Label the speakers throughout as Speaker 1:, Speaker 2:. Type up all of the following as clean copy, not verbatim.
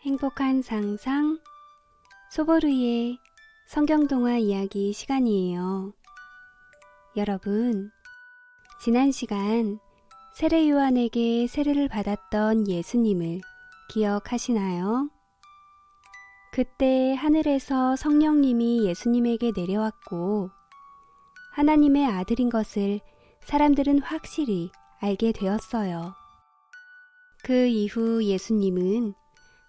Speaker 1: 행복한 상상 소보루의 성경동화 이야기 시간이에요. 여러분, 지난 시간 세례 요한에게 세례를 받았던 예수님을 기억하시나요? 그때 하늘에서 성령님이 예수님에게 내려왔고 하나님의 아들인 것을 사람들은 확실히 알게 되었어요. 그 이후 예수님은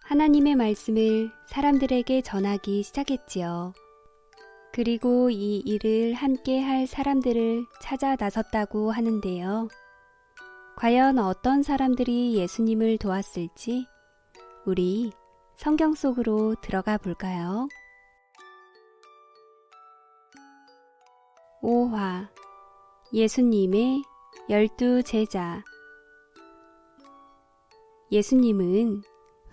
Speaker 1: 하나님의 말씀을 사람들에게 전하기 시작했지요. 그리고 이 일을 함께 할 사람들을 찾아 나섰다고 하는데요. 과연 어떤 사람들이 예수님을 도왔을지 우리 성경 속으로 들어가 볼까요? 5화 예수님의 12 제자. 예수님은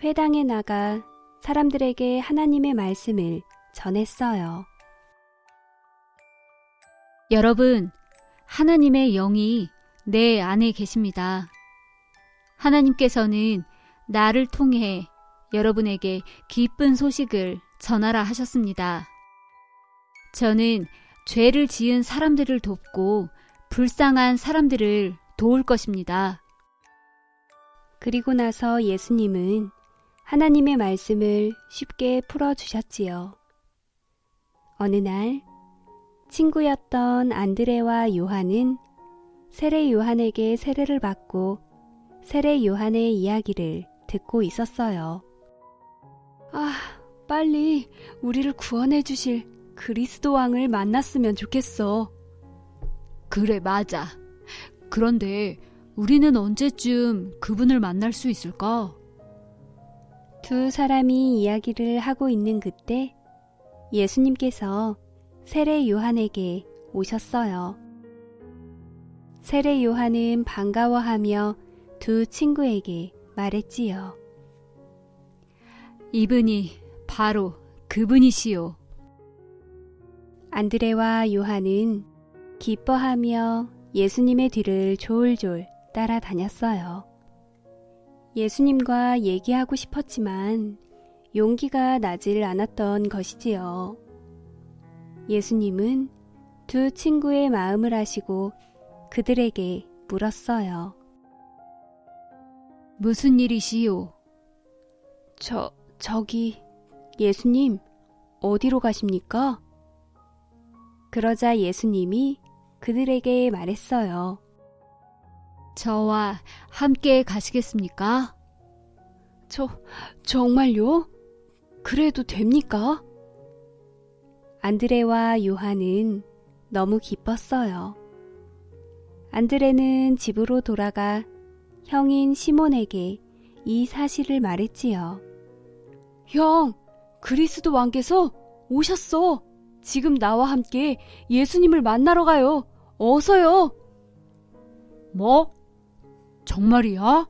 Speaker 1: 회당에 나가 사람들에게 하나님의 말씀을 전했어요.
Speaker 2: 여러분, 하나님의 영이 내 안에 계십니다. 하나님께서는 나를 통해 여러분에게 기쁜 소식을 전하라 하셨습니다. 저는 죄를 지은 사람들을 돕고 불쌍한 사람들을 도울 것입니다.
Speaker 1: 그리고 나서 예수님은 하나님의 말씀을 쉽게 풀어주셨지요. 어느 날 친구였던 안드레와 요한은 세례 요한에게 세례를 받고 세례 요한의 이야기를 듣고 있었어요. 빨리 우리를 구원해 주실 그리스도 왕을 만났으면 좋겠어.
Speaker 2: 그래, 맞아. 그런데 우리는 언제쯤 그분을 만날 수 있을까?
Speaker 1: 두 사람이 이야기를 하고 있는 그때 예수님께서 세례 요한에게 오셨어요. 세례 요한은 반가워하며 두 친구에게 말했지요.
Speaker 2: 이분이 바로 그분이시요.
Speaker 1: 안드레와 요한은 기뻐하며 예수님의 뒤를 졸졸 따라다녔어요. 예수님과 얘기하고 싶었지만 용기가 나질 않았던 것이지요. 예수님은 두 친구의 마음을 아시고 그들에게 물었어요.
Speaker 2: 무슨 일이시요?
Speaker 1: 저기 예수님, 어디로 가십니까? 그러자 예수님이 그들에게 말했어요.
Speaker 2: 저와 함께 가시겠습니까?
Speaker 1: 정말요? 그래도 됩니까? 안드레와 요한은 너무 기뻤어요. 안드레는 집으로 돌아가 형인 시몬에게 이 사실을 말했지요. 형, 그리스도 왕께서 오셨어. 지금 나와 함께 예수님을 만나러 가요. 어서요.
Speaker 2: 뭐? 정말이야?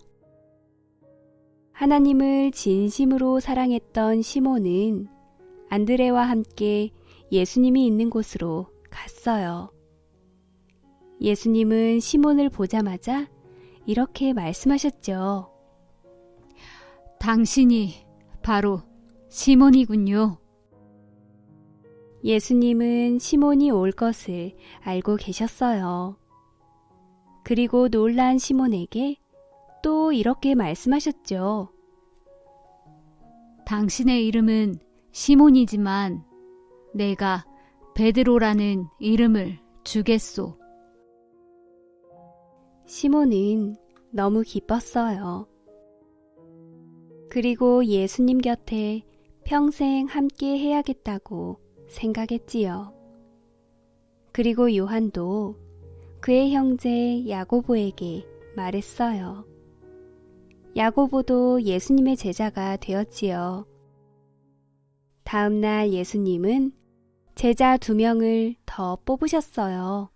Speaker 1: 하나님을 진심으로 사랑했던 시몬은 안드레와 함께 예수님이 있는 곳으로 갔어요. 예수님은 시몬을 보자마자 이렇게 말씀하셨죠.
Speaker 2: 당신이 바로 시몬이군요.
Speaker 1: 예수님은 시몬이 올 것을 알고 계셨어요. 그리고 놀란 시몬에게 또 이렇게 말씀하셨죠.
Speaker 2: 당신의 이름은 시몬이지만 내가 베드로라는 이름을 주겠소.
Speaker 1: 시몬은 너무 기뻤어요. 그리고 예수님 곁에 평생 함께 해야겠다고 생각했지요. 그리고 요한도 그의 형제 야고보에게 말했어요. 야고보도 예수님의 제자가 되었지요. 다음 날 예수님은 제자 2명을 더 뽑으셨어요.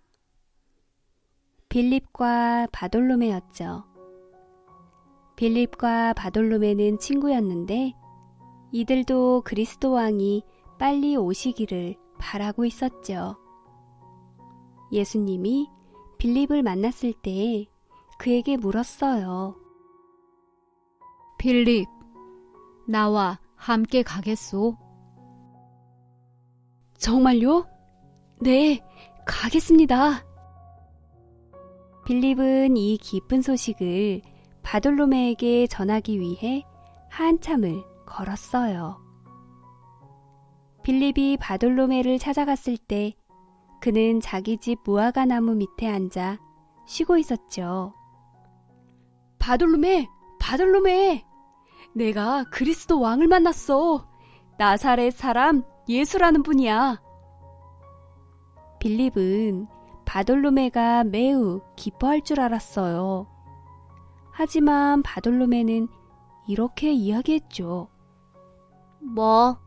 Speaker 1: 빌립과 바돌로메였죠. 빌립과 바돌로메는 친구였는데 이들도 그리스도 왕이 빨리 오시기를 바라고 있었죠. 예수님이 빌립을 만났을 때 그에게 물었어요.
Speaker 2: 빌립, 나와 함께 가겠소?
Speaker 1: 정말요? 네, 가겠습니다. 빌립은 이 기쁜 소식을 바돌로메에게 전하기 위해 한참을 걸었어요. 빌립이 바돌로메를 찾아갔을 때 그는 자기 집 무화과 나무 밑에 앉아 쉬고 있었죠. 바돌로메, 바돌로메! 내가 그리스도 왕을 만났어. 나사렛 사람 예수라는 분이야. 빌립은 바돌로메가 매우 기뻐할 줄 알았어요. 하지만 바돌로메는 이렇게 이야기했죠.
Speaker 2: 뭐?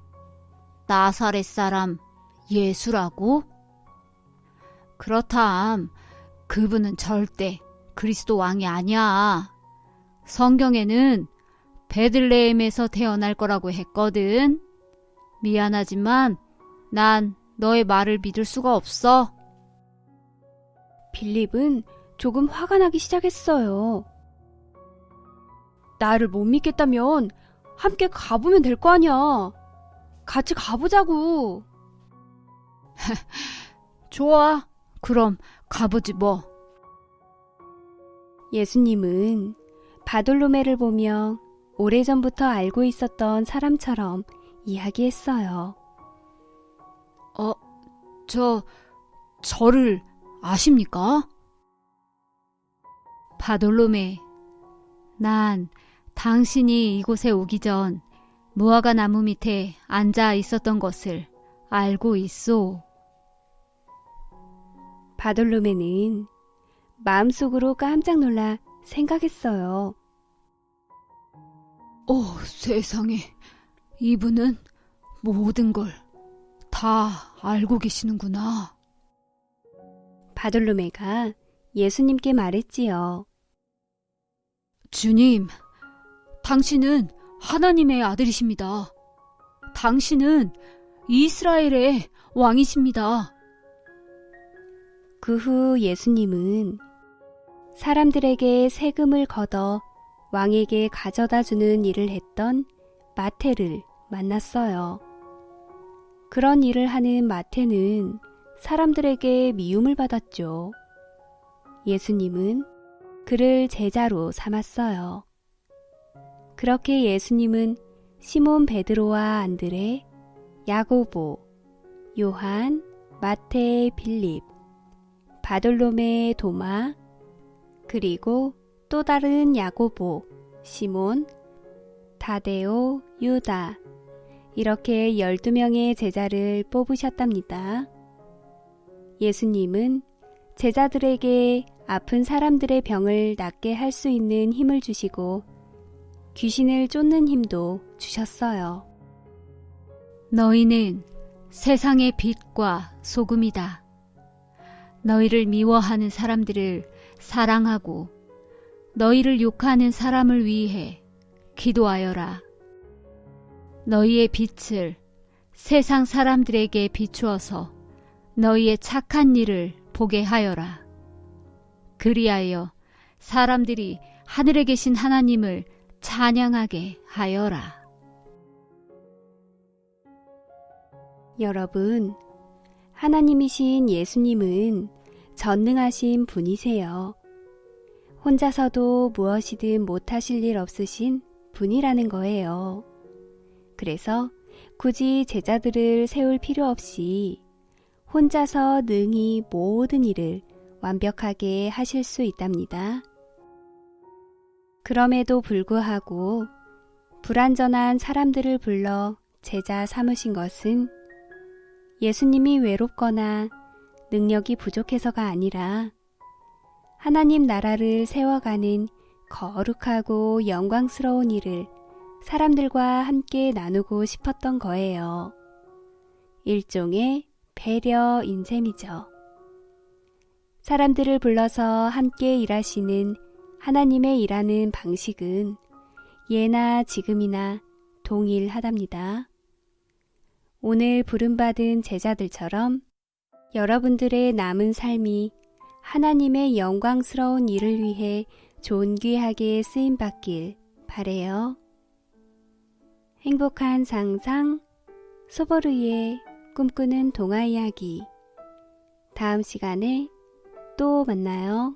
Speaker 2: 나사렛 사람 예수라고? 그렇담. 그분은 절대 그리스도 왕이 아니야. 성경에는 베들레헴에서 태어날 거라고 했거든. 미안하지만 난 너의 말을 믿을 수가 없어.
Speaker 1: 빌립은 조금 화가 나기 시작했어요. 나를 못 믿겠다면 함께 가보면 될 거 아니야. 같이 가보자고.
Speaker 2: 좋아. 그럼 가보지 뭐.
Speaker 1: 예수님은 바돌로메를 보며 오래전부터 알고 있었던 사람처럼 이야기했어요.
Speaker 2: 저를 아십니까? 바돌로메, 난 당신이 이곳에 오기 전 무화과 나무 밑에 앉아 있었던 것을 알고 있소.
Speaker 1: 바돌로메는 마음속으로 깜짝 놀라 생각했어요.
Speaker 2: 세상에, 이분은 모든 걸 다 알고 계시는구나.
Speaker 1: 바돌로메가 예수님께 말했지요.
Speaker 2: 주님, 당신은 하나님의 아들이십니다. 당신은 이스라엘의 왕이십니다.
Speaker 1: 그 후 예수님은 사람들에게 세금을 걷어 왕에게 가져다 주는 일을 했던 마태를 만났어요. 그런 일을 하는 마태는 사람들에게 미움을 받았죠. 예수님은 그를 제자로 삼았어요. 그렇게 예수님은 시몬 베드로와 안드레, 야고보, 요한, 마태, 빌립, 바돌로메, 도마, 그리고 또 다른 야고보, 시몬, 다데오, 유다, 이렇게 12명의 제자를 뽑으셨답니다. 예수님은 제자들에게 아픈 사람들의 병을 낫게 할 수 있는 힘을 주시고 귀신을 쫓는 힘도 주셨어요.
Speaker 2: 너희는 세상의 빛과 소금이다. 너희를 미워하는 사람들을 사랑하고 너희를 욕하는 사람을 위해 기도하여라. 너희의 빛을 세상 사람들에게 비추어서 너희의 착한 일을 보게 하여라. 그리하여 사람들이 하늘에 계신 하나님을 찬양하게 하여라.
Speaker 1: 여러분, 하나님이신 예수님은 전능하신 분이세요. 혼자서도 무엇이든 못하실 일 없으신 분이라는 거예요. 그래서 굳이 제자들을 세울 필요 없이 혼자서 능히 모든 일을 완벽하게 하실 수 있답니다. 그럼에도 불구하고 불완전한 사람들을 불러 제자 삼으신 것은 예수님이 외롭거나 능력이 부족해서가 아니라 하나님 나라를 세워가는 거룩하고 영광스러운 일을 사람들과 함께 나누고 싶었던 거예요. 일종의 배려인 셈이죠. 사람들을 불러서 함께 일하시는 하나님의 일하는 방식은 예나 지금이나 동일하답니다. 오늘 부름받은 제자들처럼 여러분들의 남은 삶이 하나님의 영광스러운 일을 위해 존귀하게 쓰임받길 바래요. 행복한 상상, 소보루의 꿈꾸는 동화 이야기. 다음 시간에 또 만나요.